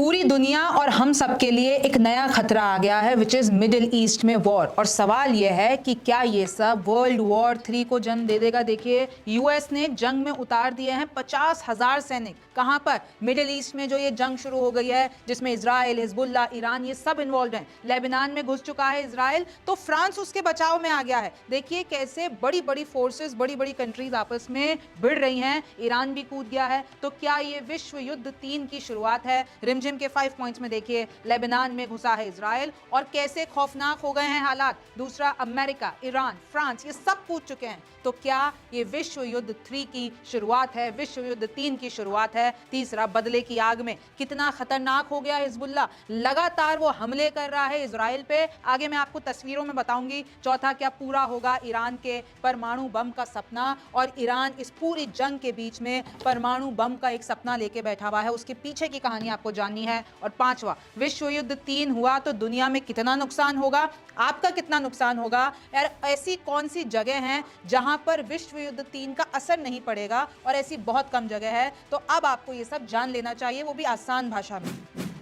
पूरी दुनिया और हम सब के लिए एक नया खतरा आ गया है विच इज मिडिल ईस्ट में वॉर। और सवाल यह है कि क्या ये सब वर्ल्ड वॉर 3 को जन्म दे देगा। देखिए, यूएस ने जंग में उतार दिए हैं 50,000 सैनिक। कहां पर? मिडिल ईस्ट में जो ये जंग शुरू हो गई है जिसमें इजराइल, हिजबुल्ला, ईरान ये सब इन्वॉल्व हैं। लेबनान में घुस चुका है इजराइल, तो फ्रांस उसके बचाव में आ गया है। देखिए कैसे बड़ी बड़ी फोर्सेस, बड़ी बड़ी कंट्रीज आपस में भिड़ रही हैं। ईरान भी कूद गया है। तो क्या ये विश्व युद्ध 3 की शुरुआत है? रिमझिम के 5 पॉइंट्स में देखिए, लेबनान में घुसा है इजराइल और कैसे खौफनाक हो गए हैं हालात। दूसरा, अमेरिका, ईरान, फ्रांस ये सब कूद चुके हैं। तो क्या ये विश्व युद्ध 3 की शुरुआत है? विश्व युद्ध 3 की शुरुआत है। तीसरा, बदले की आग में कितना खतरनाक हो गया हिजबुल्ला, लगातार वो हमले कर रहा है इजराइल पे। आगे मैं आपको तस्वीरों में बताऊंगी। चौथा, क्या पूरा होगा ईरान के परमाणु बम का सपना? और ईरान इस पूरी जंग के बीच में परमाणु बम का एक सपना लेके बैठा हुआ है, उसके पीछे की कहानी आपको जाननी है। और पांचवा, विश्व युद्ध 3 हुआ तो दुनिया में कितना नुकसान होगा, आपका कितना नुकसान होगा। यार, ऐसी कौन सी जगह हैं जहां पर विश्व युद्ध 3 का असर नहीं पड़ेगा? और ऐसी बहुत कम जगह है। तो अब आपको ये सब जान लेना चाहिए, वो भी आसान भाषा में।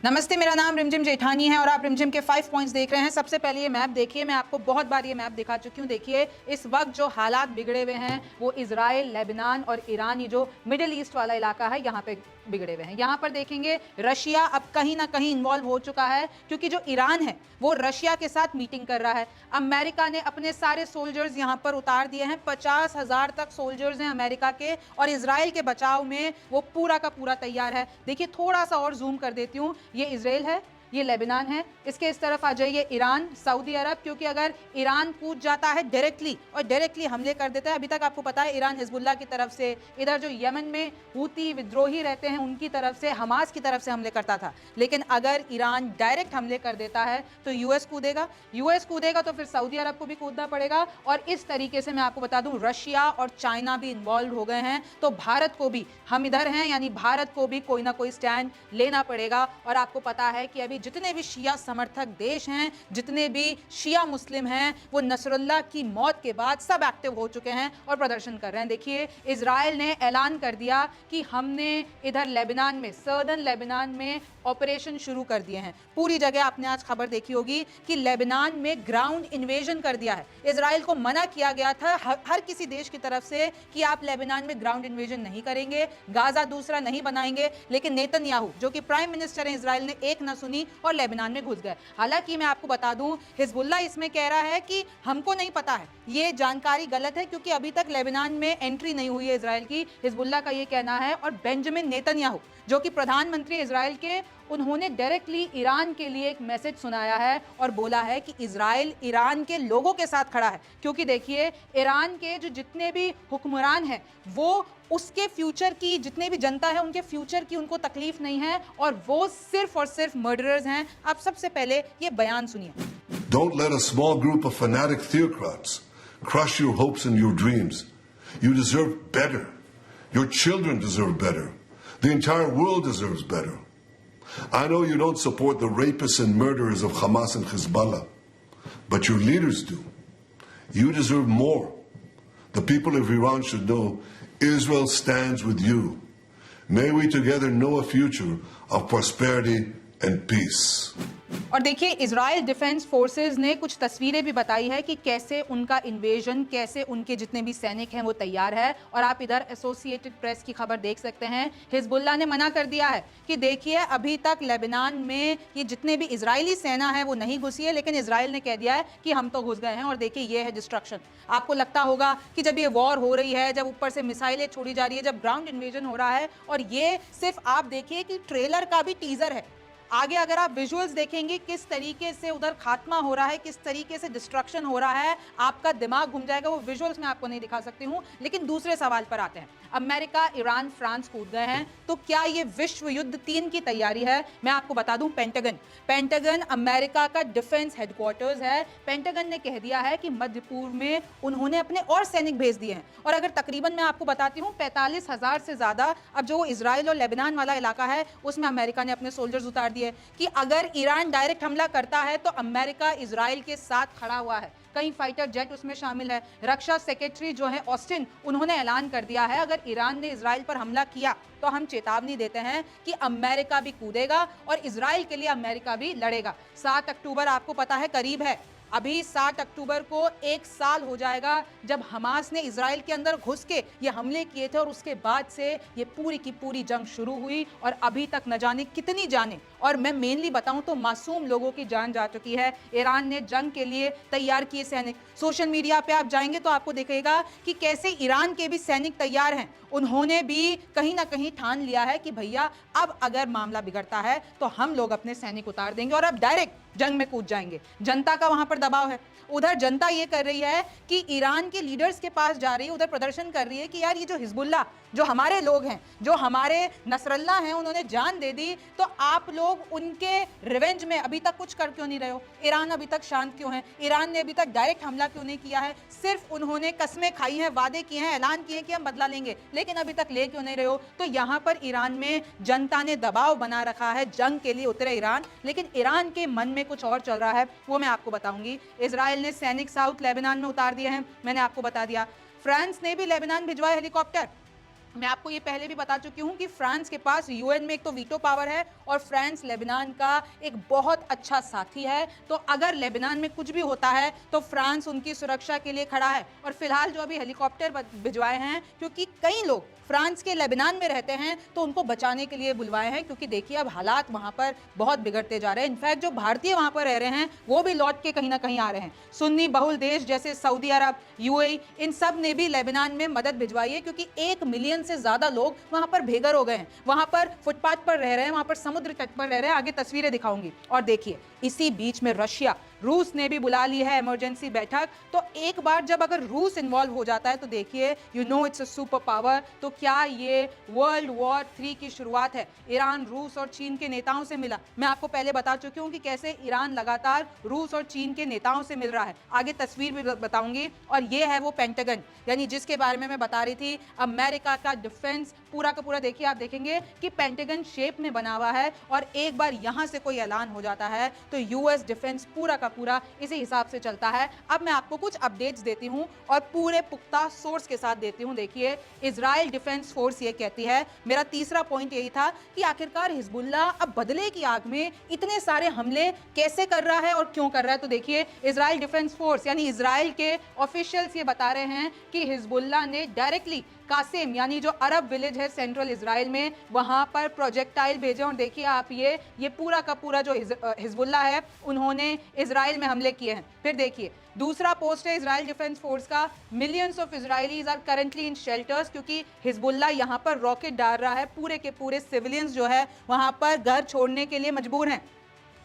नमस्ते, मेरा नाम रिमझिम जेठानी है और आप रिमझिम के 5 पॉइंट्स देख रहे हैं। सबसे पहले ये मैप देखिए, मैं आपको बहुत बार ये मैप दिखा चुकी हूँ। देखिए इस वक्त जो हालात बिगड़े हुए हैं वो इजराइल, लेबनान और ईरान, ये जो मिडिल ईस्ट वाला इलाका है यहाँ पे बिगड़े हुए हैं। यहाँ पर देखेंगे रशिया अब कहीं ना कहीं इन्वॉल्व हो चुका है, क्योंकि जो ईरान है वो रशिया के साथ मीटिंग कर रहा है। अमेरिका ने अपने सारे सोल्जर्स यहाँ पर उतार दिए हैं। 50,000 तक सोल्जर्स हैं अमेरिका के, और इजराइल के बचाव में वो पूरा का पूरा तैयार है। देखिए थोड़ा सा और जूम कर देती हूँ, ये इजराइल है, ये लेबनान है, इसके इस तरफ आ जाइए ईरान, सऊदी अरब, क्योंकि अगर ईरान कूद जाता है डायरेक्टली हमले कर देता है। अभी तक आपको पता है ईरान हिजबुल्ला की तरफ से, इधर जो यमन में हूती विद्रोही रहते हैं उनकी तरफ से, हमास की तरफ से हमले करता था। लेकिन अगर ईरान डायरेक्ट हमले कर देता है तो यूएस कूदेगा तो फिर सऊदी अरब को भी कूदना पड़ेगा। और इस तरीके से मैं आपको बता दूं, रशिया और चाइना भी इन्वॉल्व हो गए हैं। तो भारत को भी, हम इधर हैं यानी भारत को भी कोई ना कोई स्टैंड लेना पड़ेगा। और आपको पता है कि अभी जितने भी शिया समर्थक देश हैं, जितने भी शिया मुस्लिम हैं, वो नसरुल्लाह की मौत के बाद सब एक्टिव हो चुके हैं और प्रदर्शन कर रहे हैं। देखिए इजराइल ने ऐलान कर दिया कि हमने इधर लेबनान में, सर्दर्न लेबनान में ऑपरेशन शुरू कर दिए हैं। पूरी जगह आपने आज खबर देखी होगी कि लेबनान में ग्राउंड इन्वेजन कर दिया है। इजराइल को मना किया गया था हर किसी देश की तरफ से कि आप लेबनान में ग्राउंड इन्वेजन नहीं करेंगे, गाजा दूसरा नहीं बनाएंगे। लेकिन नेतन्याहू जो कि प्राइम मिनिस्टर हैं इजराइल ने एक न सुनी और लेबनान में घुस गए। हालांकि मैं आपको बता दूं, हिजबुल्ला इसमें कह रहा है कि हमको नहीं पता है, ये जानकारी गलत है, क्योंकि अभी तक लेबनान में एंट्री नहीं हुई है इजराइल की। हिजबुल्ला का ये कहना है। और बेंजामिन नेतन्याहू जो कि प्रधानमंत्री इजराइल के, उन्होंने डायरेक्टली ईरान के लिए एक मैसेज सुनाया है और बोला है कि इजराइल ईरान के लोगों के साथ खड़ा है। क्योंकि देखिए ईरान के जो जितने भी हुक्मरान हैं वो उसके फ्यूचर की, जितने भी जनता है उनके फ्यूचर की उनको तकलीफ नहीं है, और वो सिर्फ और सिर्फ मर्डरर्स हैं। आप सबसे पहले ये बयान सुनिए। Don't let a small group of fanatic theocrats crush your hopes and your dreams. You deserve better. Your children deserve better. The entire world deserves better. I know you don't support the rapists and murderers of Hamas and Hezbollah, but your leaders do. You deserve more. The people of Iran should know Israel stands with you. May we together know a future of prosperity and peace. और देखिए Israel defence forces ने कुछ तस्वीरें भी बताई है कि कैसे उनका इन्वेजन, कैसे उनके जितने भी सैनिक हैं वो तैयार है। और आप इधर एसोसिएटेड प्रेस की खबर देख सकते हैं। हिजबुल्ला ने मना कर दिया है कि देखिए अभी तक लेबनान में ये जितने भी इजरायली सेना है वो नहीं घुसी है, लेकिन इजराइल ने कह दिया है कि हम तो घुस गए हैं। और देखिए ये है डिस्ट्रक्शन। आपको लगता होगा कि जब ये वॉर हो रही है, जब ऊपर से मिसाइलें छोड़ी जा रही है, जब ग्राउंड इन्वेजन हो रहा है, और ये सिर्फ आप देखिए कि ट्रेलर का भी टीजर है। आगे अगर आप विजुअल्स देखेंगे किस तरीके से उधर खात्मा हो रहा है, किस तरीके से डिस्ट्रक्शन हो रहा है, आपका दिमाग घूम जाएगा। वो विजुअल्स मैं आपको नहीं दिखा सकती हूं। लेकिन दूसरे सवाल पर आते हैं। अमेरिका, ईरान, फ्रांस कूद गए हैं, तो क्या ये विश्व युद्ध 3 की तैयारी है? मैं आपको बता दूं, पेंटागन अमेरिका का डिफेंस हेडक्वार्टर्स है। पेंटागन ने कह दिया है कि मध्य पूर्व में उन्होंने अपने और सैनिक भेज दिए हैं। और अगर तकरीबन मैं आपको बताती हूँ 45,000 से ज्यादा, अब जो इजराइल और लेबनान वाला इलाका है उसमें अमेरिका ने अपने सोल्जर्स उतार दी है कि अगर ईरान डायरेक्ट हमला करता है तो अमेरिका इजराइल के साथ खड़ा हुआ है। कई फाइटर जेट उसमें शामिल है। रक्षा सेक्रेटरी जो है ऑस्टिन, उन्होंने ऐलान कर दिया है अगर ईरान ने इजराइल पर हमला किया तो हम चेतावनी देते हैं कि अमेरिका भी कूदेगा और इजराइल के लिए अमेरिका भी लड़ेगा। 7 अक्टूबर आपको पता है करीब है। अभी 7 अक्टूबर को 1 साल हो जाएगा जब हमास ने इजराइल के अंदर घुस के ये हमले किए थे और उसके बाद से ये पूरी की पूरी जंग शुरू हुई और अभी तक न जाने कितनी जाने, और मैं मेनली बताऊं तो मासूम लोगों की जान जा चुकी है। ईरान ने जंग के लिए तैयार किए सैनिक, सोशल मीडिया पे आप जाएंगे तो आपको दिखेगा कि कैसे ईरान के भी सैनिक तैयार हैं। उन्होंने भी कहीं ना कहीं ठान लिया है कि भैया अब अगर मामला बिगड़ता है तो हम लोग अपने सैनिक उतार देंगे और अब डायरेक्ट जंग में कूद जाएंगे। जनता का वहां पर दबाव है। उधर जनता ये कर रही है कि ईरान के लीडर्स के पास जा रही है, उधर प्रदर्शन कर रही है कि यार ये जो हिजबुल्ला, जो हमारे लोग हैं, जो हमारे नसरल्ला हैं, उन्होंने जान दे दी तो आप लोग उनके रिवेंज में अभी तक कुछ कर क्यों नहीं रहे हो? ईरान अभी तक शांत क्यों है? ईरान ने अभी तक डायरेक्ट हमला क्यों नहीं किया है? सिर्फ उन्होंने कस्में खाई हैं, वादे किए हैं, ऐलान किए कि हम बदला लेंगे, लेकिन अभी तक ले क्यों नहीं रहे हो? तो यहां पर ईरान में जनता ने दबाव बना रखा है, जंग के लिए उतरे ईरान, लेकिन ईरान के मन में कुछ और चल रहा है, वो मैं आपको बताऊंगी। इजराइल ने सैनिक साउथ लेबनान में उतार दिए हैं, मैंने आपको बता दिया। फ्रांस ने भी लेबनान भिजवाए हेलीकॉप्टर। मैं आपको ये पहले भी बता चुकी हूं कि फ्रांस के पास यूएन में एक तो वीटो पावर है और फ्रांस लेबनान का एक बहुत अच्छा साथी है। तो अगर लेबनान में कुछ भी होता है तो फ्रांस उनकी सुरक्षा के लिए खड़ा है। और फिलहाल जो अभी हेलीकॉप्टर भिजवाए हैं, क्योंकि कई लोग फ्रांस के लेबनान में रहते हैं तो उनको बचाने के लिए बुलवाए हैं, क्योंकि देखिए अब हालात वहां पर बहुत बिगड़ते जा रहे हैं। इनफैक्ट जो भारतीय वहां पर रह रहे हैं वो भी लौट के कहीं ना कहीं आ रहे हैं। सुन्नी बहुल देश जैसे सऊदी अरब, यूएई, इन सब ने भी लेबनान में मदद भिजवाई है, क्योंकि 1 मिलियन से ज्यादा लोग वहां पर बेघर हो गए हैं, वहां पर फुटपाथ पर रह रहे हैं, वहां पर समुद्र तट पर रह रहे हैं। आगे तस्वीरें दिखाऊंगी। और देखिए इसी बीच में रशिया, रूस ने भी बुला ली है इमरजेंसी बैठक। तो एक बार जब अगर रूस इन्वॉल्व हो जाता है तो देखिए you know it's a super power. तो क्या ये वर्ल्ड वॉर 3 की शुरुआत है? ईरान रूस और चीन के नेताओं से मिला। मैं आपको पहले बता चुकी हूं कि कैसे ईरान लगातार रूस और चीन के नेताओं से मिल रहा है। आगे तस्वीर भी बताऊंगी। और ये है वो पेंटागन, यानी जिसके बारे में मैं बता रही थी, अमेरिका का डिफेंस पूरा का पूरा। देखिए आप देखेंगे कि पेंटागन शेप में बना हुआ है और एक बार यहां से कोई ऐलान हो जाता है तो यूएस डिफेंस पूरा का पूरा इसी हिसाब से चलता है। अब मैं आपको कुछ अपडेट्स देती हूं और पूरे पुख्ता सोर्स के साथ देती हूं। देखिए इजराइल डिफेंस फोर्स ये कहती है, मेरा तीसरा पॉइंट यही था कि आखिरकार हिजबुल्ला अब बदले की आग में इतने सारे हमले कैसे कर रहा है और क्यों कर रहा है। तो देखिए इजराइल डिफेंस फोर्स यानी इजराइल के ऑफिशियल्स ये बता रहे हैं कि हिजबुल्ला ने डायरेक्टली कासिम यानी जो अरब विलेज है सेंट्रल इजराइल में, वहां पर प्रोजेक्टाइल भेजे। और देखिए आप ये पूरा का पूरा जो हिजबुल्ला है उन्होंने इजराइल में हमले किए हैं। फिर देखिए दूसरा पोस्ट है इजराइल डिफेंस फोर्स का, millions of Israelis are currently in shelters, क्योंकि हिजबुल्ला यहां पर रॉकेट डाल रहा है, पूरे के पूरे सिविलियंस जो है वहां पर घर छोड़ने के लिए मजबूर हैं।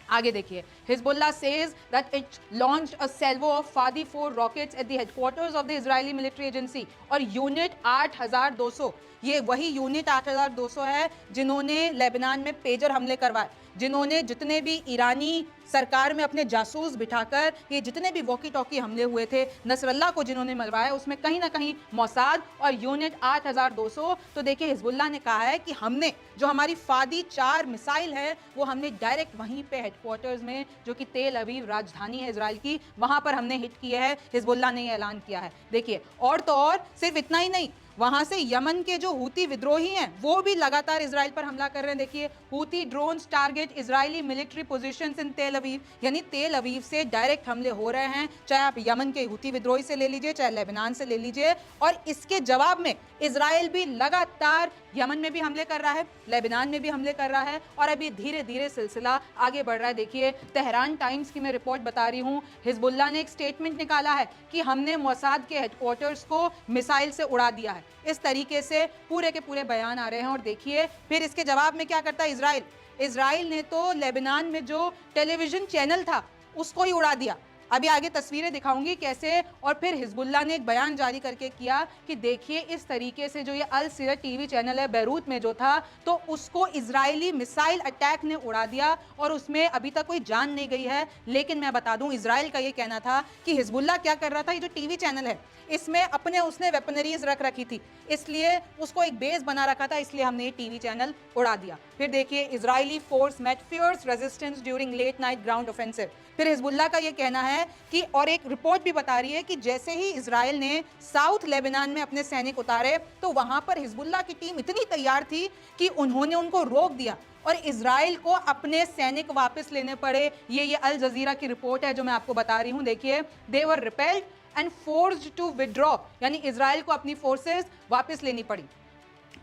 आगे देखिए Hezbollah says that it launched a salvo of Fadi 4 rockets at the headquarters of the Israeli military agency. और यूनिट 8200, ये वही यूनिट 8200 है जिन्होंने लेबनान में पेजर हमले करवाए, जिन्होंने जितने भी ईरानी सरकार में अपने जासूस बिठाकर ये जितने भी वॉकी टॉकी हमले हुए थे, नसरल्ला को जिन्होंने मरवाया, उसमें कहीं ना कहीं मोसाद और यूनिट 8200। तो देखिए हिजबुल्ला ने कहा है कि हमने जो हमारी फादी 4 मिसाइल है वो हमने डायरेक्ट वहीं पे हेडक्वार्टर्स में, जो कि तेल अवीव राजधानी है इजराइल की, वहां पर हमने हिट किया है। हिजबुल्ला ने ये ऐलान किया है। देखिए और तो और सिर्फ इतना ही नहीं, वहां से यमन के जो हूती विद्रोही हैं वो भी लगातार इजराइल पर हमला कर रहे हैं। देखिए Houthi drones target Israeli military positions in Tel Aviv, यानी तेल अवीव से डायरेक्ट हमले हो रहे हैं, चाहे आप यमन के हूती विद्रोही से ले लीजिए, चाहे लेबनान से ले लीजिए। और इसके जवाब में इजराइल भी लगातार यमन में भी हमले कर रहा है, लेबनान में भी हमले कर रहा है और अभी धीरे धीरे सिलसिला आगे बढ़ रहा है। देखिए तेहरान टाइम्स की मैं रिपोर्ट बता रही हूं, हिजबुल्ला ने एक स्टेटमेंट निकाला है कि हमने मोसाद के हेडक्वार्टर्स को मिसाइल से उड़ा दिया है। इस तरीके से पूरे के पूरे बयान आ रहे हैं। और देखिए फिर इसके जवाब में क्या करता है इजराइल। इजराइल ने तो लेबनान में जो टेलीविजन चैनल था उसको ही उड़ा दिया। अभी आगे तस्वीरें दिखाऊंगी कैसे। और फिर हिजबुल्ला ने एक बयान जारी करके किया कि देखिए इस तरीके से जो ये अल सीरत टीवी चैनल है बैरूत में जो था, तो उसको इजरायली मिसाइल अटैक ने उड़ा दिया और उसमें अभी तक कोई जान नहीं गई है। लेकिन मैं बता दूं इजराइल का ये कहना था कि हिजबुल्ला क्या कर रहा था, ये जो टीवी चैनल है इसमें अपने उसने वेपनरीज रख रखी थी, इसलिए उसको एक बेस बना रखा था, इसलिए हमने ये टीवी चैनल उड़ा दिया। फिर देखिए Israeli force met fierce resistance during late night ground offensive. फिर हिजबुल्लाह का ये कहना है कि, और एक रिपोर्ट भी बता रही है कि जैसे ही इजराइल ने साउथ लेबनान में अपने सैनिक उतारे तो वहां पर हिजबुल्लाह की टीम इतनी तैयार थी कि उन्होंने उनको रोक दिया और इजराइल को अपने सैनिक वापस लेने पड़े। ये अल जजीरा की रिपोर्ट है जो मैं आपको बता रही हूं। देखिए, they were repelled and forced to withdraw, यानी इजराइल को अपनी फोर्सेस वापस लेनी पड़ी।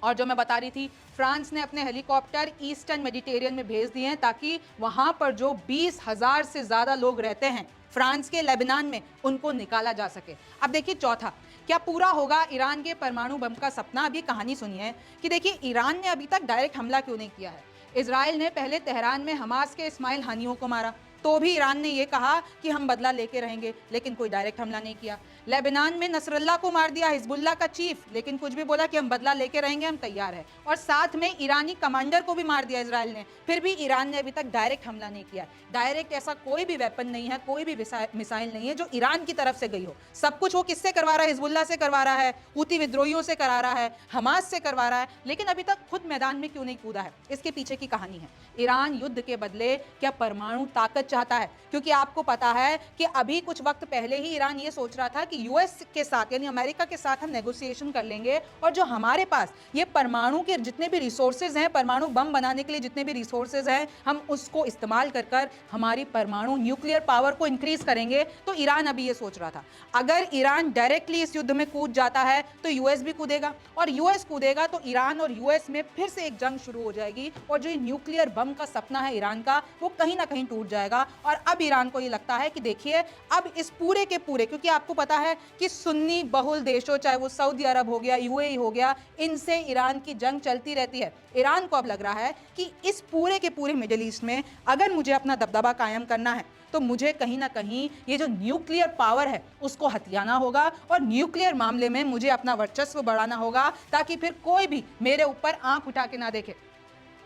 और जो मैं बता रही थी, फ्रांस ने अपने हेलीकॉप्टर ईस्टर्न मेडिटेरियन में भेज दिए हैं ताकि वहां पर जो 20,000 से ज्यादा लोग रहते हैं फ्रांस के लेबनान में, उनको निकाला जा सके। अब देखिए चौथा, क्या पूरा होगा ईरान के परमाणु बम का सपना? अब ये कहानी सुनिए कि देखिए ईरान ने अभी तक डायरेक्ट हमला क्यों नहीं किया है। इजराइल ने पहले तेहरान में हमास के इस्माइल हानियों को मारा, तो भी ईरान ने यह कहा कि हम बदला लेके रहेंगे, लेकिन कोई डायरेक्ट हमला नहीं किया। लेबनान में नसरल्ला को मार दिया हिजबुल्लाह का चीफ, लेकिन कुछ भी बोला कि हम बदला लेके रहेंगे, हम तैयार है। और साथ में ईरानी कमांडर को भी मार दिया इजराइल ने, फिर भी ईरान ने अभी तक डायरेक्ट हमला नहीं किया। डायरेक्ट ऐसा कोई भी वेपन नहीं है, कोई भी मिसाइल नहीं है जो ईरान की तरफ से गई हो। सब कुछ वो किससे करवा रहा है? हिजबुल्लाह से करवा रहा है, हूती विद्रोहियों से करा रहा है, हमास से करवा रहा है, लेकिन अभी तक खुद मैदान में क्यों नहीं कूदा है? इसके पीछे की कहानी है, ईरान युद्ध के बदले क्या परमाणु ताकत चाहता है? क्योंकि आपको पता है कि अभी कुछ वक्त पहले ही ईरान ये सोच रहा था कि यूएस के साथ यानी अमेरिका के साथ हम नेगोशिएशन कर लेंगे और जो हमारे पास ये परमाणु के जितने भी रिसोर्सेज हैं, परमाणु बम बनाने के लिए जितने भी रिसोर्सेज हैं, हम उसको इस्तेमाल कर कर हमारी परमाणु न्यूक्लियर पावर को इंक्रीज करेंगे। तो ईरान अभी ये सोच रहा था, अगर ईरान डायरेक्टली इस युद्ध में कूद जाता है तो यूएस भी कूदेगा, और यूएस कूदेगा तो ईरान और यूएस में फिर से एक जंग शुरू हो जाएगी, और जो न्यूक्लियर बम का सपना है ईरान का, वो कहीं ना कहीं टूट जाएगा। और अब ईरान को ये लगता है कि देखिए अब इस पूरे के पूरे, क्योंकि आपको पता है कि सुन्नी बहुल देशों, चाहे वो सऊदी अरब हो गया, यूएई हो गया, इनसे ईरान की जंग चलती रहती है। ईरान को अब लग रहा है कि इस पूरे के पूरे मिडिल ईस्ट में अगर मुझे अपना दबदबा कायम करना है तो मुझे कहीं ना कहीं ये जो न्यूक्लियर पावर है उसको हथियाना होगा, और न्यूक्लियर मामले में मुझे अपना वर्चस्व बढ़ाना होगा ताकि फिर कोई भी मेरे ऊपर आंख उठा के ना देखे।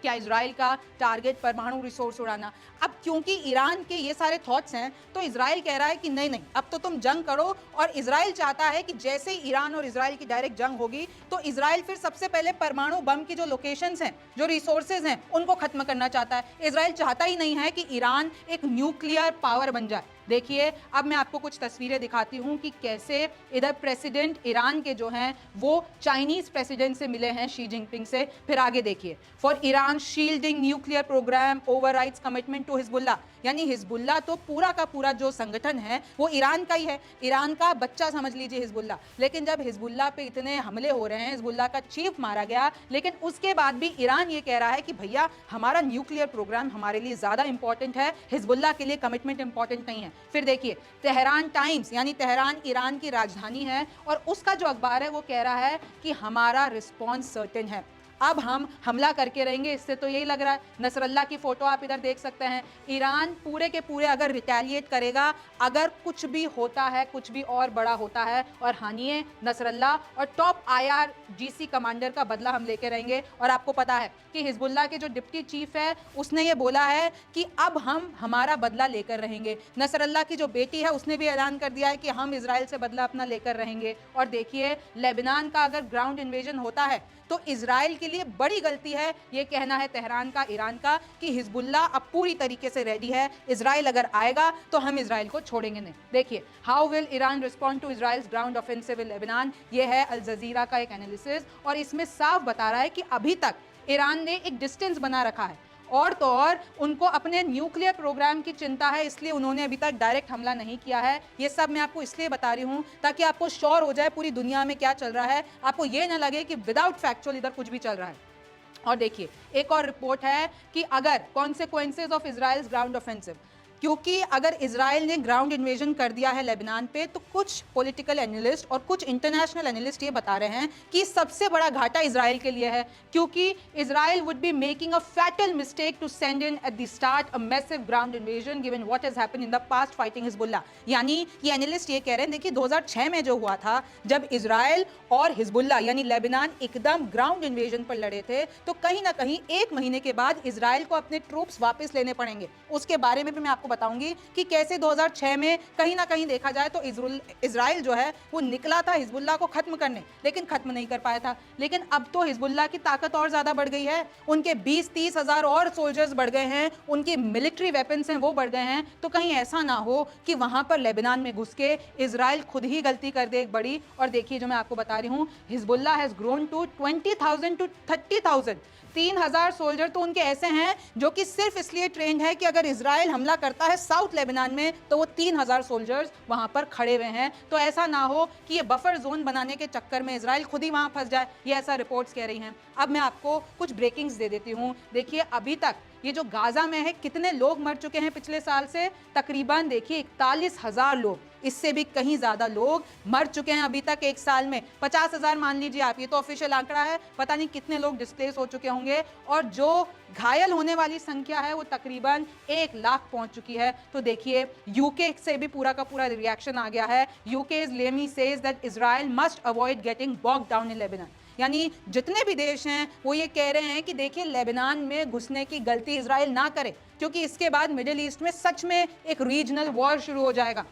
क्या इजराइल का टारगेट परमाणु रिसोर्स उड़ाना? अब क्योंकि ईरान के ये सारे थॉट्स हैं तो इजराइल कह रहा है कि नहीं नहीं, अब तो तुम जंग करो, और इजराइल चाहता है कि जैसे ही ईरान और इजराइल की डायरेक्ट जंग होगी तो इजराइल फिर सबसे पहले परमाणु बम की जो लोकेशंस हैं, जो रिसोर्सेज हैं, उनको खत्म करना चाहता है। इजराइल चाहता ही नहीं है कि ईरान एक न्यूक्लियर पावर बन जाए। देखिए अब मैं आपको कुछ तस्वीरें दिखाती हूं कि कैसे इधर प्रेसिडेंट ईरान के जो हैं वो चाइनीज प्रेसिडेंट से मिले हैं, शी जिनपिंग से। फिर आगे देखिए, for Iran shielding nuclear programme overrides commitment to Hezbollah, यानी हिजबुल्लाह तो पूरा का पूरा जो संगठन है वो ईरान का ही है, ईरान का बच्चा समझ लीजिए हिजबुल्लाह। लेकिन जब हिजबुल्लाह पे इतने हमले हो रहे हैं, हिजबुल्लाह का चीफ मारा गया, लेकिन उसके बाद भी ईरान ये कह रहा है कि भैया हमारा न्यूक्लियर प्रोग्राम हमारे लिए ज्यादा इंपॉर्टेंट है, हिजबुल्लाह के लिए कमिटमेंट इंपॉर्टेंट नहीं है। फिर देखिए तेहरान टाइम्स, यानी तेहरान ईरान की राजधानी है, और उसका जो अखबार है वो कह रहा है कि हमारा रिस्पॉन्स सर्टेन है, अब हम हमला करके रहेंगे। इससे तो यही लग रहा है, नसरल्ला की फोटो आप इधर देख सकते हैं, ईरान पूरे के पूरे अगर रिटेलिएट करेगा, अगर कुछ भी होता है, कुछ भी और बड़ा होता है, और हानिए नसरल्ला और टॉप IRGC कमांडर का बदला हम लेके रहेंगे। और आपको पता है कि हिजबुल्लाह के जो डिप्टी चीफ है उसने ये बोला है कि अब हम हमारा बदला लेकर रहेंगे। नसरल्ला की जो बेटी है उसने भी ऐलान कर दिया है कि हम इजराइल से बदला अपना लेकर रहेंगे। और देखिए लेबनान का अगर ग्राउंड इन्वेजन होता है तो इजराइल के लिए बड़ी गलती है, ये कहना है तेहरान का, ईरान का, कि हिजबुल्लाह अब पूरी तरीके से रेडी है, इजराइल अगर आएगा तो हम इजराइल को छोड़ेंगे नहीं। देखिए how will Iran respond to Israel's ground offensive in Lebanon, ये है अल जजीरा का एक एनालिसिस, और इसमें साफ बता रहा है कि अभी तक ईरान ने एक डिस्टेंस बना रखा है, और तो और उनको अपने न्यूक्लियर प्रोग्राम की चिंता है, इसलिए उन्होंने अभी तक डायरेक्ट हमला नहीं किया है। ये सब मैं आपको इसलिए बता रही हूं ताकि आपको श्योर हो जाए पूरी दुनिया में क्या चल रहा है, आपको ये ना लगे कि विदाउट फैक्चुअल इधर कुछ भी चल रहा है। और देखिए एक और रिपोर्ट है कि अगर consequences of Israel's ground offensive, क्योंकि अगर इजराइल ने ग्राउंड इन्वेजन कर दिया है लेबनान पे, तो कुछ पॉलिटिकल एनालिस्ट और कुछ इंटरनेशनल एनालिस्ट ये बता रहे हैं कि सबसे बड़ा घाटा इजराइल के लिए है, क्योंकि Israel would be making a fatal mistake to send in at the start a massive ground invasion given what has happened in the past fighting Hezbollah. यानी ये एनालिस्ट ये कह रहे हैं, देखिए 2006 में जो हुआ था, जब इजराइल और हिजबुल्लाह यानी लेबनान एकदम ग्राउंड इन्वेजन पर लड़े थे, तो कहीं ना कहीं 1 महीने के बाद इजराइल को अपने ट्रूप्स वापस लेने पड़ेंगे। उसके बारे में भी मैं आपको बताऊंगी कि कैसे 2006 में कहीं ना कहीं देखा जाए तो इजराइल जो है वो निकला था हिजबुल्लाह को खत्म करने, लेकिन खत्म नहीं कर पाया था। लेकिन अब तो हिजबुल्लाह की ताकत और ज्यादा बढ़ गई है, उनके 20-30 हजार और सोल्जर्स बढ़ गए हैं, उनकी मिलिट्री वेपन्स हैं वो बढ़ गए हैं। तो कहीं ऐसा ना हो कि वहां पर लेबनान में घुस के इजराइल खुद ही गलती कर दे एक बड़ी। और देखिए जो मैं आपको बता रही हूं, Hezbollah has grown to 20,000 to 30,000। 3,000 soldier तो उनके ऐसे हैं जो कि सिर्फ इसलिए ट्रेंड है कि अगर इजराइल हमला करता है साउथ लेबनान में तो वो 3,000 सोल्जर्स वहां पर खड़े हुए हैं। तो ऐसा ना हो कि ये बफर जोन बनाने के चक्कर में इजराइल खुद ही वहां फंस जाए, ये ऐसा रिपोर्ट्स कह रही हैं। अब मैं आपको कुछ ब्रेकिंग्स दे देती हूं। देखिए अभी तक ये जो गाजा में है कितने लोग मर चुके हैं पिछले साल से, तकरीबन देखिए 41,000 लोग, इससे भी कहीं ज्यादा लोग मर चुके हैं अभी तक एक साल में। 50,000 मान लीजिए आप, ये तो ऑफिशियल आंकड़ा है, पता नहीं कितने लोग डिस्प्लेस हो चुके होंगे। और जो घायल होने वाली संख्या है वो तकरीबन 1 लाख पहुंच चुकी है। तो देखिए यूके से भी पूरा का पूरा रिएक्शन आ गया है। UK Lammy says that Israel must avoid getting bogged down in Lebanon. यानी जितने भी देश हैं वो ये कह रहे हैं कि देखिए लेबनान में घुसने की गलती इजराइल ना करे, क्योंकि इसके बाद मिडिल ईस्ट में सच में एक रीजनल वॉर शुरू हो जाएगा।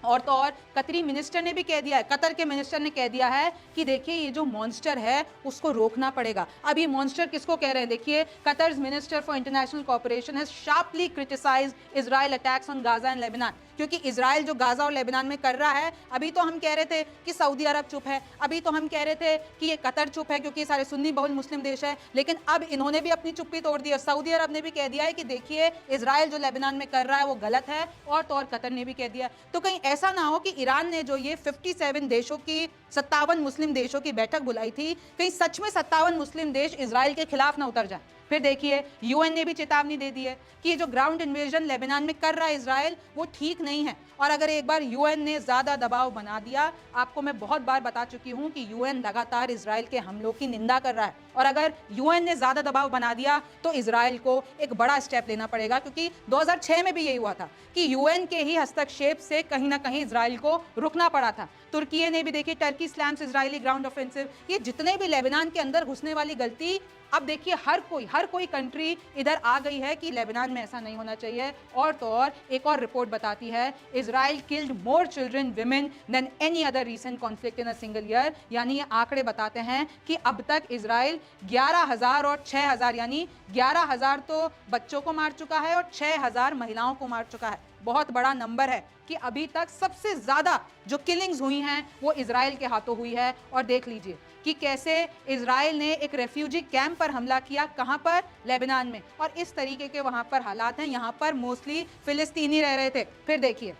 और तो और कतरी मिनिस्टर ने भी कह दिया है, कतर के मिनिस्टर ने कह दिया है कि देखिए ये जो मॉन्स्टर है उसको रोकना पड़ेगा। अब ये मॉन्स्टर किसको कह रहे हैं, देखिए Qatar's minister for international cooperation has sharply criticised Israel attacks on Gaza and Lebanon. क्योंकि इजराइल जो गाजा और लेबनान में कर रहा है, अभी तो हम कह रहे थे कि सऊदी अरब चुप है, अभी तो हम कह रहे थे कि ये कतर चुप है क्योंकि सारे सुन्नी बहुल मुस्लिम देश है, लेकिन अब इन्होंने भी अपनी चुप्पी तोड़ दी है। सऊदी अरब ने भी कह दिया है कि देखिए इजराइल जो लेबनान में कर रहा है वो गलत है, और तो और कतर ने भी कह दिया। तो कहीं ऐसा ना हो कि ईरान ने जो ये 57 देशों की 57 मुस्लिम देशों की बैठक बुलाई थी, कहीं सच में 57 मुस्लिम देश इजराइल के खिलाफ ना उतर जाए। फिर देखिए यूएन ने भी चेतावनी दे दी है कि ये जो ग्राउंड इन्वेजन लेबनान में कर रहा है इजराइल वो ठीक नहीं है। और अगर एक बार यूएन ने ज्यादा दबाव बना दिया, आपको मैं बहुत बार बता चुकी हूं कि यूएन लगातार इजराइल के हमलों की निंदा कर रहा है, और अगर यूएन ने ज्यादा दबाव बना दिया तो इजराइल को एक बड़ा स्टेप लेना पड़ेगा। क्योंकि 2006 में भी यही हुआ था कि यूएन के ही हस्तक्षेप से कहीं ना कहीं इजराइल को रुकना पड़ा था। तुर्की ने भी देखिए Turkey slams Israeli ground offensive, ये जितने भी लेबनान के अंदर घुसने वाली गलती, अब देखिए हर कोई कंट्री इधर आ गई है कि लेबनान में ऐसा नहीं होना चाहिए। और तो और एक और रिपोर्ट बताती है Israel killed more children women than any other recent conflict in a single year. यानी ये आंकड़े बताते हैं कि अब तक इजराइल 11,000 और 6,000, यानी 11,000 तो बच्चों को मार चुका है और 6,000 महिलाओं को मार चुका है। बहुत बड़ा नंबर है कि अभी तक सबसे ज्यादा जो किलिंग्स हुई हैं वो इजराइल के हाथों हुई है। और देख लीजिए कि कैसे इजराइल ने एक रेफ्यूजी कैंप पर हमला किया, कहां पर, लेबनान में, और इस तरीके के वहां पर हालात हैं। यहां पर मोस्टली फिलिस्तीनी रह रहे थे। फिर देखिए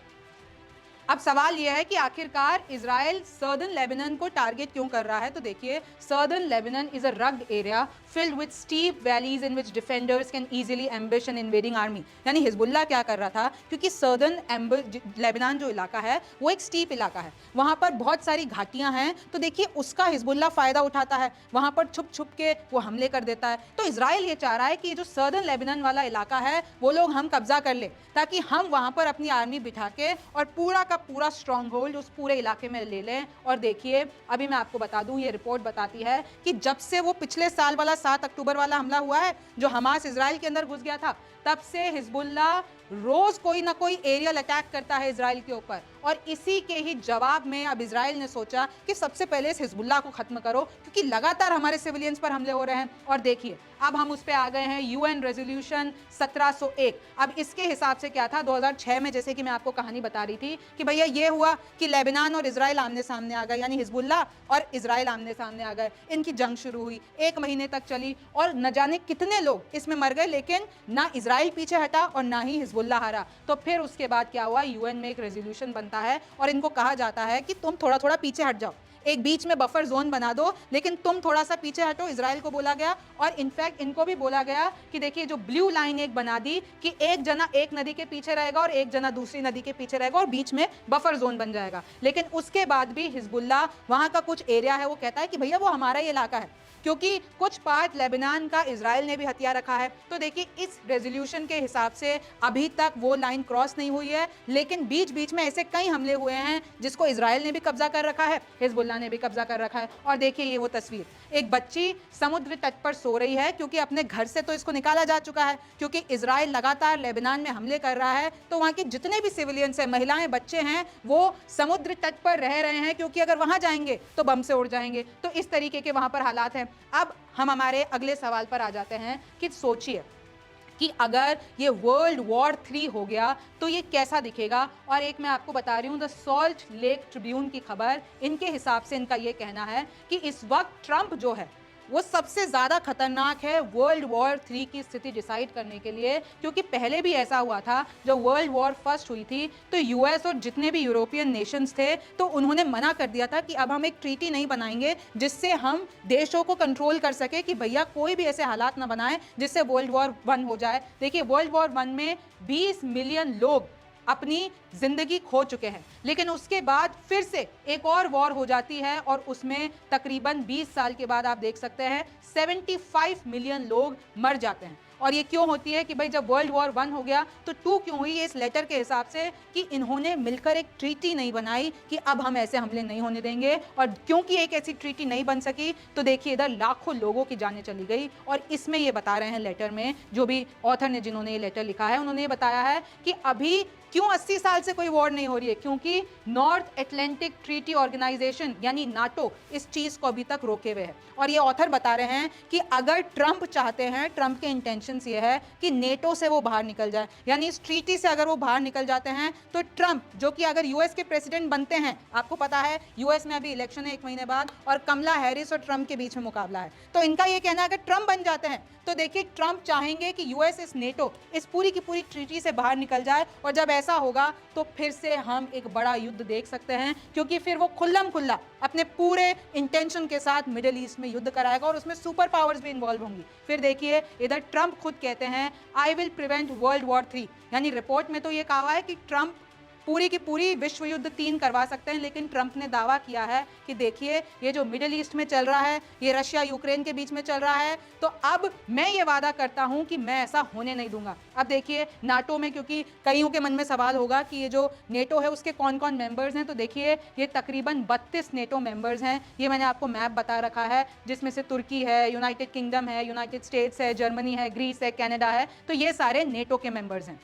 अब सवाल यह है कि आखिरकार इजराइल सर्दर्न लेबनान को टारगेट क्यों कर रहा है। तो देखिए southern Lebanon is a rugged area filled with steep valleys in which defenders can easily ambush an invading army। यानी हिजबुल्लाह क्या कर रहा था, क्योंकि सर्दर्न लेबनान जो इलाका है वो एक स्टीप इलाका है, वहां पर बहुत सारी घाटियां हैं, तो देखिए उसका हिजबुल्लाह फायदा उठाता है, वहां पर छुप छुप के वो हमले कर देता है। तो इजराइल ये चाह रहा है कि जो सर्दर्न लेबनान वाला इलाका है वो लोग हम कब्जा कर ले, ताकि हम वहां पर अपनी आर्मी बिठा के और पूरा का पूरा स्ट्रॉन्ग होल्ड उस पूरे इलाके में ले लें। और देखिए अभी मैं आपको बता दूं, ये रिपोर्ट बताती है कि जब से वो पिछले साल वाला 7 अक्टूबर वाला हमला हुआ है जो हमास इजराइल के अंदर घुस गया था, तब से हिजबुल्लाह रोज कोई ना कोई एरियल अटैक करता है इजराइल के ऊपर। और इसी के ही जवाब में अब इजराइल ने सोचा कि सबसे पहले इस हिजबुल्लाह को खत्म करो, क्योंकि लगातार हमारे सिविलियंस पर हमले हो रहे हैं। और देखिए अब हम उस पे आ गए हैं यूएन रेजोल्यूशन 1701। अब इसके हिसाब से क्या था 2006 में, जैसे कि मैं आपको कहानी बता रही थी कि भैया ये हुआ कि लेबनान और इजराइल आमने सामने आ गए, यानी हिजबुल्लाह और इजराइल आमने सामने आ गए, इनकी जंग शुरू हुई, 1 महीने तक चली और न जाने कितने लोग इसमें मर गए, लेकिन ना इजराइल पीछे हटा और ना ही हिजबुल्लाह हारा। तो फिर उसके बाद क्या हुआ, यूएन में एक रेजोल्यूशन बनता है और इनको कहा जाता है कि तुम थोड़ा थोड़ा पीछे हट जाओ, एक बीच में बफर जोन बना दो, लेकिन तुम थोड़ा सा पीछे हटो। इजराइल को बोला गया और इनफैक्ट इनको भी बोला गया कि देखिए जो ब्लू लाइन एक बना दी कि एक जना एक नदी के पीछे रहेगा और एक जना दूसरी नदी के पीछे रहेगा और बीच में बफर जोन बन जाएगा। लेकिन उसके बाद भी हिजबुल्लाह वहां का कुछ एरिया है वो कहता है कि भैया वो हमारा ही इलाका है, क्योंकि कुछ पार्ट लेबनान का इजराइल ने भी हथियार रखा है। तो देखिए इस रेजोल्यूशन के हिसाब से अभी तक वो लाइन क्रॉस नहीं हुई है, लेकिन बीच बीच में ऐसे कई हमले हुए हैं जिसको इजराइल ने भी कब्जा कर रखा है, हिजबुल्लाह हिजबुल्लाह ने भी कब्जा कर रखा है। और देखिए ये वो तस्वीर, एक बच्ची समुद्र तट पर सो रही है क्योंकि अपने घर से तो इसको निकाला जा चुका है, क्योंकि इजराइल लगातार लेबनान में हमले कर रहा है, तो वहां के जितने भी सिविलियंस हैं, महिलाएं, बच्चे हैं, वो समुद्र तट पर रह रहे हैं, क्योंकि अगर वहां जाएंगे तो बम से उड़ जाएंगे। तो इस तरीके के वहां पर हालात हैं। अब हम हमारे अगले सवाल पर आ जाते हैं कि सोचिए कि अगर ये वर्ल्ड वॉर 3 हो गया तो ये कैसा दिखेगा। और एक मैं आपको बता रही हूँ, द सॉल्ट लेक ट्रिब्यून की खबर, इनके हिसाब से इनका ये कहना है कि इस वक्त ट्रंप जो है वो सबसे ज्यादा खतरनाक है वर्ल्ड वॉर 3 की स्थिति डिसाइड करने के लिए, क्योंकि पहले भी ऐसा हुआ था जब वर्ल्ड वॉर फर्स्ट हुई थी तो यूएस और जितने भी यूरोपियन नेशंस थे तो उन्होंने मना कर दिया था कि अब हम एक ट्रीटी नहीं बनाएंगे जिससे हम देशों को कंट्रोल कर सके, कि भैया कोई भी ऐसे हालात ना बनाए जिससे वर्ल्ड वॉर 1 हो जाए। देखिए वर्ल्ड वॉर 1 में 20 मिलियन लोग अपनी जिंदगी खो चुके हैं, लेकिन उसके बाद फिर से एक और वॉर हो जाती है और उसमें तकरीबन 20 साल के बाद आप देख सकते हैं 75 मिलियन लोग मर जाते हैं। और ये क्यों होती है कि भाई जब वर्ल्ड वॉर 1 हो गया तो 2 क्यों हुई? इस लेटर के हिसाब से कि इन्होंने मिलकर एक ट्रीटी नहीं बनाई कि अब हम ऐसे हमले नहीं होने देंगे, और क्योंकि एक ऐसी ट्रीटी नहीं बन सकी तो देखिए इधर लाखों लोगों की जानें चली गई। और इसमें ये बता रहे हैं लेटर में, जो भी ऑथर ने, जिन्होंने ये लेटर लिखा है, उन्होंने ये बताया है कि अभी क्यों 80 साल से कोई वॉर नहीं हो रही है, क्योंकि नॉर्थ एटलांटिक ट्रीटी ऑर्गेनाइजेशन यानी नाटो इस चीज को अभी तक रोके हुए है। और ये ऑथर बता रहे हैं कि अगर ट्रंप चाहते हैं, ट्रंप के इंटेंशंस ये है कि नेटो से वो बाहर निकल जाए, यानी इस ट्रीटी से अगर वो बाहर निकल जाते हैं तो ट्रंप, जो कि अगर यूएस के प्रेसिडेंट बनते हैं, आपको पता है यूएस में अभी इलेक्शन है 1 महीने बाद और कमला हैरिस और ट्रंप के बीच में मुकाबला है, तो इनका ये कहना है अगर ट्रंप बन जाते हैं तो देखिए ट्रंप चाहेंगे कि यूएस इस नेटो, इस पूरी की पूरी ट्रीटी से बाहर निकल जाए। और जब ऐसा होगा तो फिर से हम एक बड़ा युद्ध देख सकते हैं, क्योंकि फिर वो खुल्लम खुल्ला अपने पूरे इंटेंशन के साथ मिडिल ईस्ट में युद्ध कराएगा और उसमें सुपर पावर्स भी इन्वॉल्व होंगी। फिर देखिए इधर ट्रंप खुद कहते हैं I will prevent world war 3, यानी रिपोर्ट में तो ये कहा है कि ट्रंप पूरी की पूरी विश्व युद्ध 3 करवा सकते हैं, लेकिन ट्रंप ने दावा किया है कि देखिए ये जो मिडिल ईस्ट में चल रहा है, ये रशिया यूक्रेन के बीच में चल रहा है, तो अब मैं ये वादा करता हूं कि मैं ऐसा होने नहीं दूंगा। अब देखिए नाटो में, क्योंकि कईयों के मन में सवाल होगा कि ये जो नेटो है उसके कौन कौन मेंबर्स हैं, तो देखिए ये तकरीबन 32 नेटो मेंबर्स हैं। ये मैंने आपको मैप बता रखा है, जिसमें से तुर्की है, यूनाइटेड किंगडम है, यूनाइटेड स्टेट्स है, जर्मनी है, ग्रीस है, कनाडा है, तो ये सारे नेटो के मेंबर्स हैं।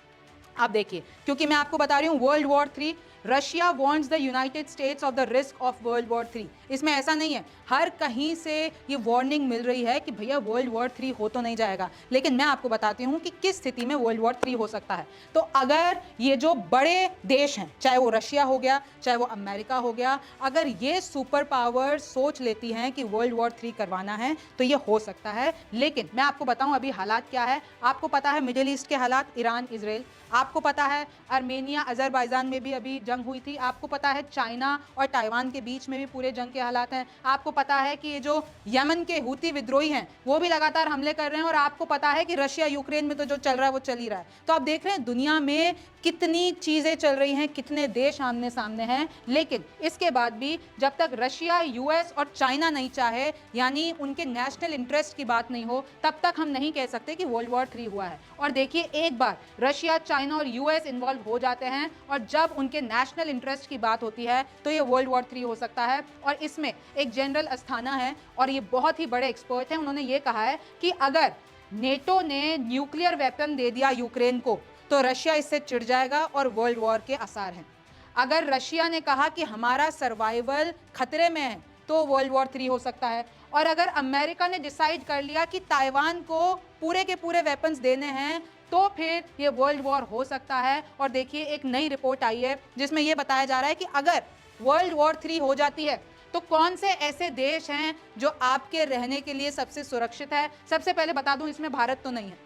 आप देखिए, क्योंकि मैं आपको बता रही हूं world war 3, Russia warns the United states of the risk of world war 3। इसमें ऐसा नहीं है, हर कहीं से ये वार्निंग मिल रही है कि भैया वर्ल्ड वॉर 3 हो तो नहीं जाएगा, लेकिन मैं आपको बताती हूँ कि किस स्थिति में वर्ल्ड वॉर 3 हो सकता है। तो अगर ये जो बड़े देश हैं, चाहे वो रशिया हो गया, चाहे वो अमेरिका हो गया, अगर ये सुपर पावर सोच लेती हैं कि वर्ल्ड वॉर 3 करवाना है तो ये हो सकता है। लेकिन मैं आपको बताऊं अभी हालात क्या है। आपको पता है मिडिल ईस्ट के हालात, ईरान इजराइल, आपको पता है आर्मेनिया अजरबैजान में भी अभी जंग हुई थी, आपको पता है चाइना और ताइवान के बीच में भी पूरे जंग के हालात हैं, आपको पता है कि ये जो यमन के हूती विद्रोही हैं वो भी लगातार हमले कर रहे हैं, और आपको पता है कि रशिया यूक्रेन में तो जो चल रहा है वो चल ही रहा है। तो आप देख रहे हैं दुनिया में कितनी चीजें चल रही हैं, कितने देश आमने सामने हैं, लेकिन इसके बाद भी जब तक रशिया, यूएस और चाइना नहीं चाहे, यानी उनके नेशनल इंटरेस्ट की बात नहीं हो, तब तक हम नहीं कह सकते कि वर्ल्ड वॉर 3 हुआ है। और देखिए एक बार रशिया, चाइना और यूएस इन्वॉल्व हो जाते हैं और जब उनके नेशनल इंटरेस्ट की बात होती है तो ये वर्ल्ड वॉर 3 हो सकता है। और इसमें एक जनरल अस्थाना है और ये बहुत ही बड़े एक्सपर्ट हैं, उन्होंने ये कहा है कि अगर नेटो ने न्यूक्लियर वेपन दे दिया यूक्रेन को तो रशिया इससे चिढ़ जाएगा और वर्ल्ड वॉर के आसार हैं। अगर रशिया ने कहा कि हमारा सर्वाइवल खतरे में है तो वर्ल्ड वॉर 3 हो सकता है। और अगर अमेरिका ने डिसाइड कर लिया कि ताइवान को पूरे के पूरे वेपन्स देने हैं तो फिर ये वर्ल्ड वॉर हो सकता है। और देखिए एक नई रिपोर्ट आई है जिसमें ये बताया जा रहा है कि अगर वर्ल्ड वॉर 3 हो जाती है तो कौन से ऐसे देश हैं जो आपके रहने के लिए सबसे सुरक्षित है। सबसे पहले बता दूं, इसमें भारत तो नहीं है,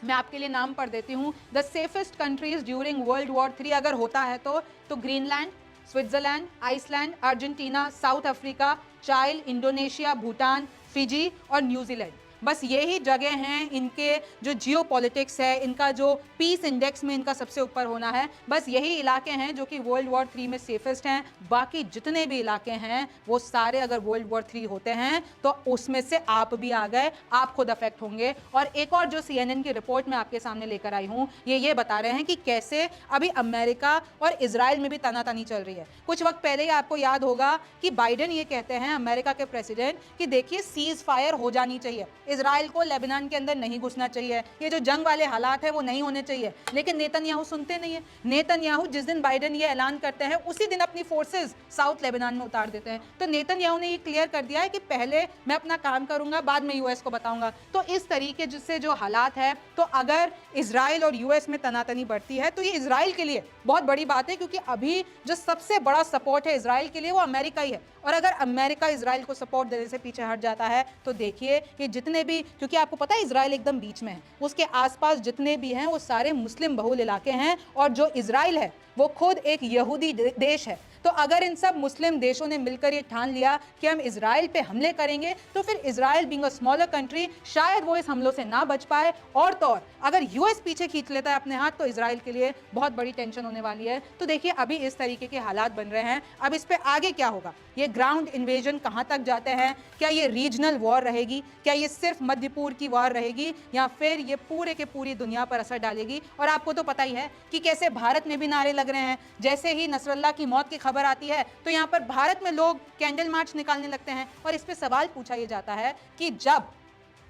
मैं आपके लिए नाम पढ़ देती हूँ। The safest countries during world war 3 अगर होता है तो Greenland, Switzerland, Iceland, Argentina, South Africa, Chile, Indonesia, Bhutan, Fiji और न्यूजीलैंड। बस यही जगह हैं इनके जो जियोपॉलिटिक्स है, इनका जो पीस इंडेक्स में इनका सबसे ऊपर होना है, बस यही इलाके हैं जो कि वर्ल्ड वॉर 3 में सेफेस्ट हैं। बाकी जितने भी इलाके हैं वो सारे अगर वर्ल्ड वॉर 3 होते हैं तो उसमें से आप भी आ गए, आप खुद अफेक्ट होंगे। और एक और जो CNN की रिपोर्ट में आपके सामने लेकर आई हूं, ये बता रहे हैं कि कैसे अभी अमेरिका और इजराइल में भी तनातनी चल रही है। कुछ वक्त पहले ही आपको याद होगा कि बाइडेन ये कहते हैं, अमेरिका के प्रेसिडेंट, कि देखिए सीज फायर हो जानी चाहिए, इजराइल को लेबनान के अंदर नहीं घुसना चाहिए, ये जो जंग वाले हालात है वो नहीं होने चाहिए। लेकिन नेतन्याहू सुनते नहीं है। नेतन्याहू जिस दिन बाइडेन ये ऐलान करते हैं उसी दिन अपनी फोर्सेस साउथ लेबनान में उतार देते हैं। तो नेतन्याहू ने ये क्लियर कर दिया है कि पहले मैं अपना काम करूंगा, बाद में यूएस को बताऊंगा। तो इस तरीके से जो हालात है, तो अगर इजराइल और यूएस में तनातनी बढ़ती है तो ये इजराइल के लिए बहुत बड़ी बात है, क्योंकि अभी जो सबसे बड़ा सपोर्ट है इजराइल के लिए वो अमेरिका ही है। और अगर अमेरिका इजराइल को सपोर्ट देने से पीछे हट जाता है तो देखिए ये जितने भी, क्योंकि आपको पता है इजराइल एकदम बीच में है, उसके आसपास जितने भी हैं वो सारे मुस्लिम बहुल इलाके हैं, और जो इजराइल है वो खुद एक यहूदी देश है। तो अगर इन सब मुस्लिम देशों ने मिलकर ये ठान लिया कि हम इजराइल पे हमले करेंगे, तो फिर Israel being a smaller country शायद वो इस हमलों से ना बच पाए। और तो और अगर यूएस पीछे खींच लेता है अपने हाथ तो इजराइल के लिए बहुत बड़ी टेंशन होने वाली है। तो देखिए अभी इस तरीके के हालात बन रहे हैं। अब इस पे आगे क्या होगा, ये ग्राउंड इन्वेजन कहां तक जाते हैं, क्या ये रीजनल वॉर रहेगी, क्या ये सिर्फ मध्यपूर्व की वॉर रहेगी, या फिर ये पूरे के पूरी दुनिया पर असर डालेगी। और आपको तो पता ही है कि कैसे भारत में भी नारे लग रहे हैं। जैसे ही नसरल्ला की मौत की खबर आती है तो यहाँ पर भारत में लोग कैंडल मार्च निकालने लगते हैं। और इस पे सवाल पूछा यह जाता है कि जब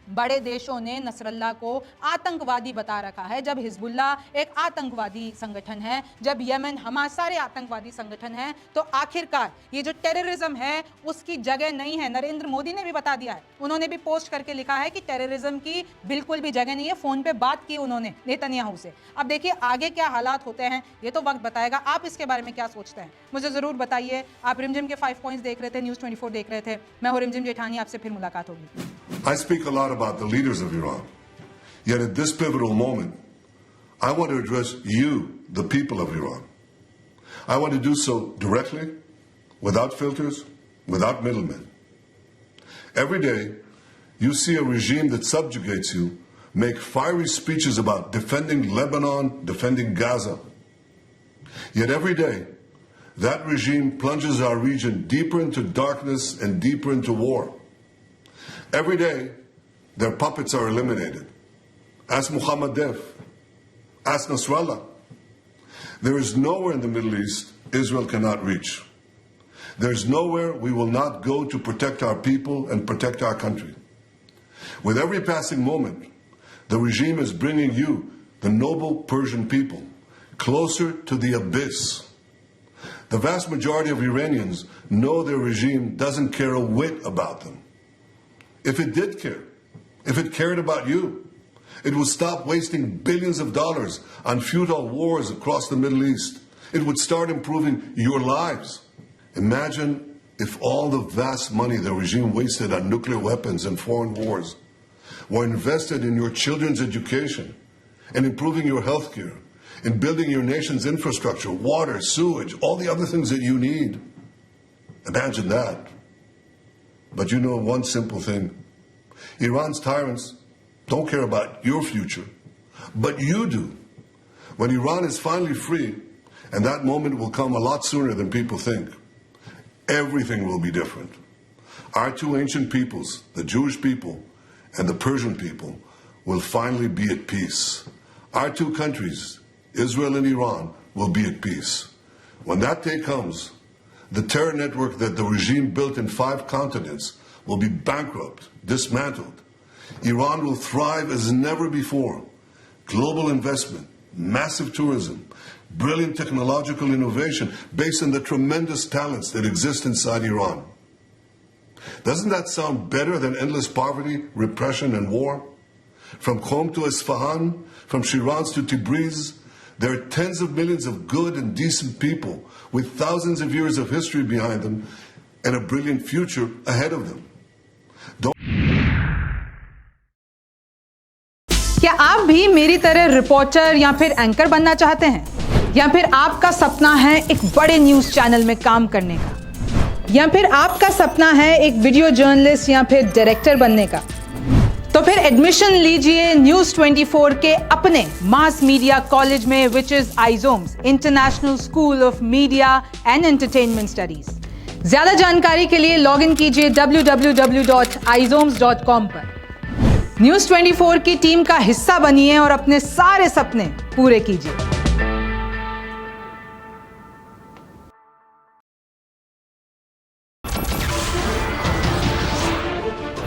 बड़े देशों ने नसरल्ला को आतंकवादी बता रखा है, जब हिजबुल्ला एक आतंकवादी संगठन है, जब यमन हमास सारे आतंकवादी संगठन हैं, तो आखिरकार ये जो टेररिज्म है उसकी जगह नहीं है। नरेंद्र मोदी ने भी बता दिया है, उन्होंने भी पोस्ट करके लिखा है कि टेररिज्म की बिल्कुल भी जगह नहीं है। फोन पे बात की उन्होंने नेतन्याहू से। अब देखिए आगे क्या हालात होते हैं ये तो वक्त बताएगा। आप इसके बारे में क्या सोचते हैं मुझे जरूर बताइए। आप रिमझिम के 5 पॉइंट्स देख रहे थे, न्यूज़ 24 देख रहे थे। मैं हूं रिमझिम जेठानी, आपसे फिर मुलाकात होगी। I speak a lot about the leaders of Iran. Yet at this pivotal moment, I want to address you, the people of Iran. I want to do so directly, without filters, without middlemen. Every day, you see a regime that subjugates you make fiery speeches about defending Lebanon, defending Gaza. Yet every day, that regime plunges our region deeper into darkness and deeper into war. Every day, their puppets are eliminated. Ask Mohammed Deif. Ask Nasrallah. There is nowhere in the Middle East Israel cannot reach. There is nowhere we will not go to protect our people and protect our country. With every passing moment, the regime is bringing you, the noble Persian people, closer to the abyss. The vast majority of Iranians know their regime doesn't care a whit about them. If it did care, if it cared about you, it would stop wasting billions of dollars on futile wars across the Middle East. It would start improving your lives. Imagine if all the vast money the regime wasted on nuclear weapons and foreign wars were invested in your children's education, in improving your health care, in building your nation's infrastructure, water, sewage, all the other things that you need. Imagine that. But you know one simple thing. Iran's tyrants don't care about your future, but you do. When Iran is finally free, and that moment will come a lot sooner than people think, everything will be different. Our two ancient peoples, the Jewish people and the Persian people, will finally be at peace. Our two countries, Israel and Iran, will be at peace. When that day comes, the terror network that the regime built in 5 continents will be bankrupt, dismantled. Iran will thrive as never before. Global investment, massive tourism, brilliant technological innovation based on the tremendous talents that exist inside Iran. Doesn't that sound better than endless poverty, repression, and war? From Qom to Isfahan, from Shiraz to Tabriz, there are tens of millions of good and decent people with thousands of years of history behind them and a brilliant future ahead of them. क्या आप भी मेरी तरह reporter या फिर anchor बनना चाहते हैं, या फिर आपका सपना है एक बड़े न्यूज़ चैनल में काम करने का, या फिर आपका सपना है एक वीडियो जर्नलिस्ट या फिर डायरेक्टर बनने का? तो फिर एडमिशन लीजिए न्यूज 24 के अपने मास मीडिया कॉलेज में, which is ISOMES international school of media and entertainment studies. ज्यादा जानकारी के लिए लॉग इन कीजिए www.izoms.com पर। न्यूज 24 की टीम का हिस्सा बनिए और अपने सारे सपने पूरे कीजिए।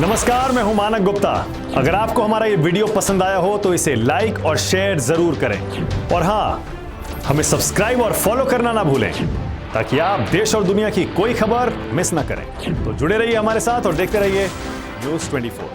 नमस्कार, मैं हूं मानक गुप्ता। अगर आपको हमारा ये वीडियो पसंद आया हो तो इसे लाइक और शेयर जरूर करें, और हां, हमें सब्सक्राइब और फॉलो करना ना भूलें ताकि आप देश और दुनिया की कोई खबर मिस ना करें। तो जुड़े रहिए हमारे साथ और देखते रहिए न्यूज़ 24।